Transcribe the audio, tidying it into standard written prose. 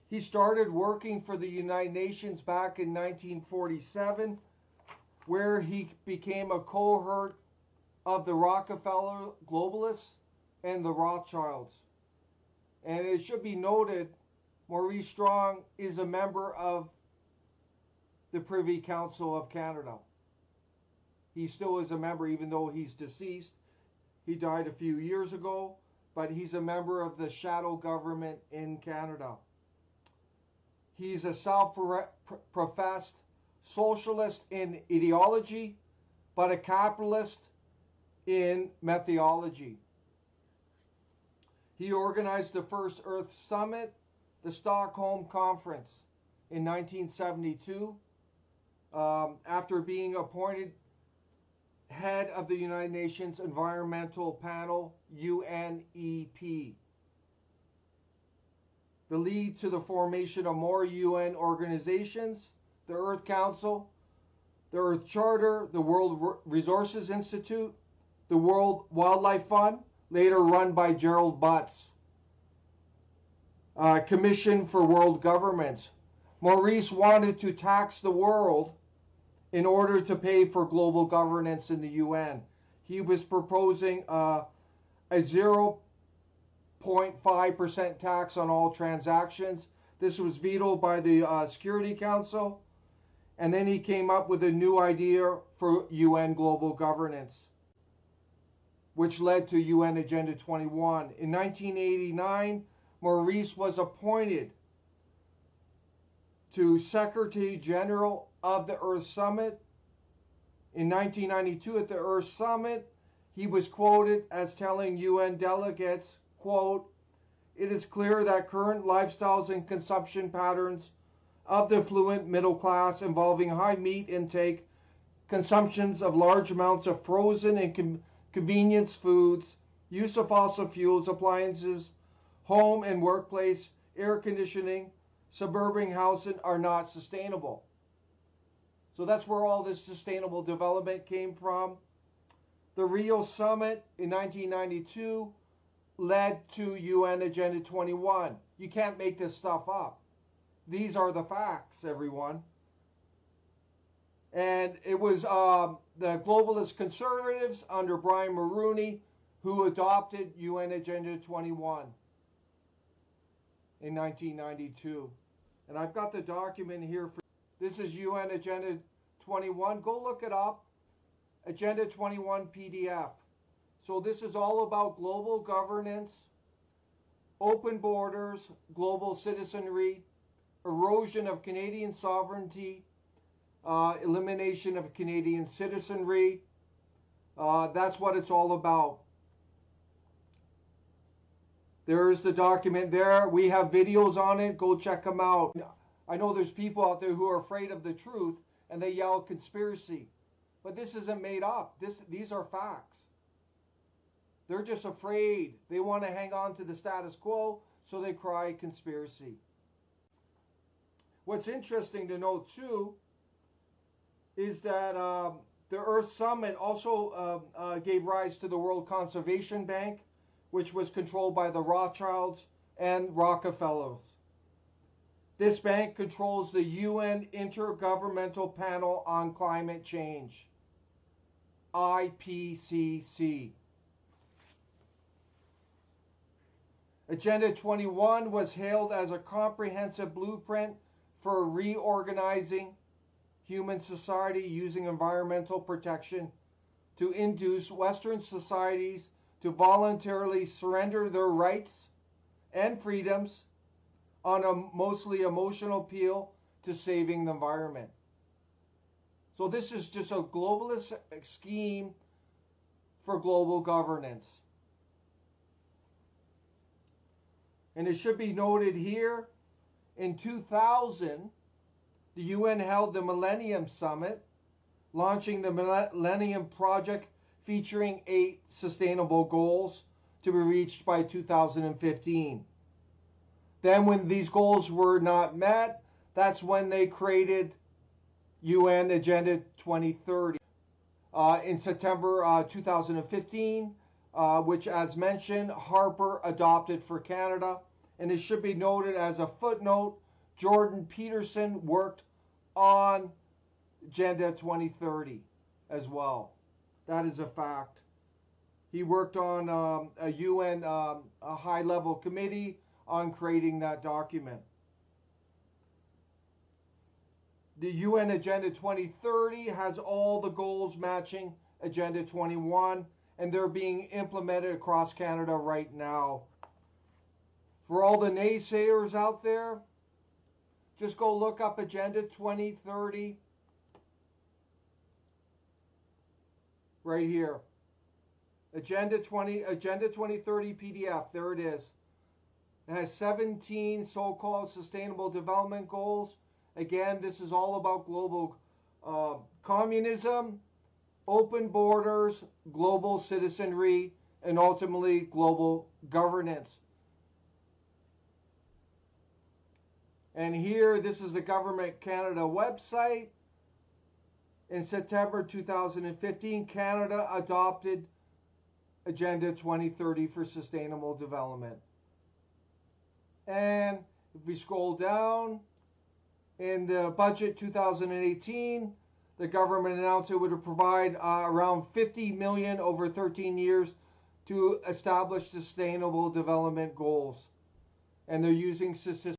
He started working for the United Nations back in 1947, where he became a cohort of the Rockefeller globalists and the Rothschilds. And it should be noted, Maurice Strong is a member of the Privy Council of Canada. He still is a member, even though he's deceased. He died a few years ago, but he's a member of the shadow government in Canada. He's a self-professed socialist in ideology, but a capitalist in methodology. He organized the first Earth Summit, the Stockholm Conference, in 1972, after being appointed head of the United Nations Environmental Panel, UNEP. The lead to the formation of more UN organizations, the Earth Council, the Earth Charter, the World Resources Institute, the World Wildlife Fund, later run by Gerald Butts, Commission for World Governments. Maurice wanted to tax the world in order to pay for global governance in the UN. He was proposing a 0.5% tax on all transactions. This was vetoed by the Security Council. And then he came up with a new idea for UN global governance, which led to UN Agenda 21. In 1989, Maurice was appointed to Secretary General of the Earth Summit. In 1992 at the Earth Summit, he was quoted as telling UN delegates, quote, "It is clear that current lifestyles and consumption patterns of the affluent middle class involving high meat intake, consumptions of large amounts of frozen and convenience foods, use of fossil fuels, appliances, home and workplace, air conditioning, suburban housing are not sustainable." So that's where all this sustainable development came from. The Rio Summit in 1992 led to UN Agenda 21. You can't make this stuff up. These are the facts, everyone. And it was the globalist conservatives under Brian Mulroney who adopted UN Agenda 21 in 1992. And I've got the document here. This is UN Agenda 21. Go look it up. Agenda 21 PDF. So this is all about global governance, open borders, global citizenry, erosion of Canadian sovereignty, elimination of Canadian citizenry. That's what it's all about. There is the document there. We have videos on it. Go check them out. I know there's people out there who are afraid of the truth and they yell conspiracy. But this isn't made up. These are facts. They're just afraid. They want to hang on to the status quo, so they cry conspiracy. What's interesting to note too is that the Earth Summit also gave rise to the World Conservation Bank, which was controlled by the Rothschilds and Rockefellers. This bank controls the UN Intergovernmental Panel on Climate Change, IPCC. Agenda 21 was hailed as a comprehensive blueprint for reorganizing human society using environmental protection to induce Western societies to voluntarily surrender their rights and freedoms on a mostly emotional appeal to saving the environment. So this is just a globalist scheme for global governance. And it should be noted here, in 2000, the UN held the Millennium Summit, launching the Millennium Project featuring 8 sustainable goals to be reached by 2015. Then when these goals were not met, that's when they created UN Agenda 2030. In September 2015, which as mentioned, Harper adopted for Canada, And it should be noted as a footnote, Jordan Peterson worked on Agenda 2030 as well. That is a fact. He worked on a UN a high-level committee on creating that document. The UN Agenda 2030 has all the goals matching Agenda 21, and they're being implemented across Canada right now. For all the naysayers out there, just go look up Agenda 2030 right here. Agenda 2030 PDF, there it is. It has 17 so-called sustainable development goals. Again, this is all about global communism, open borders, global citizenry, and ultimately global governance. And here, this is the Government Canada website. In September 2015, Canada adopted Agenda 2030 for Sustainable Development. And if we scroll down, in the budget 2018, the government announced it would provide around $50 million over 13 years to establish sustainable development goals. And they're using statistics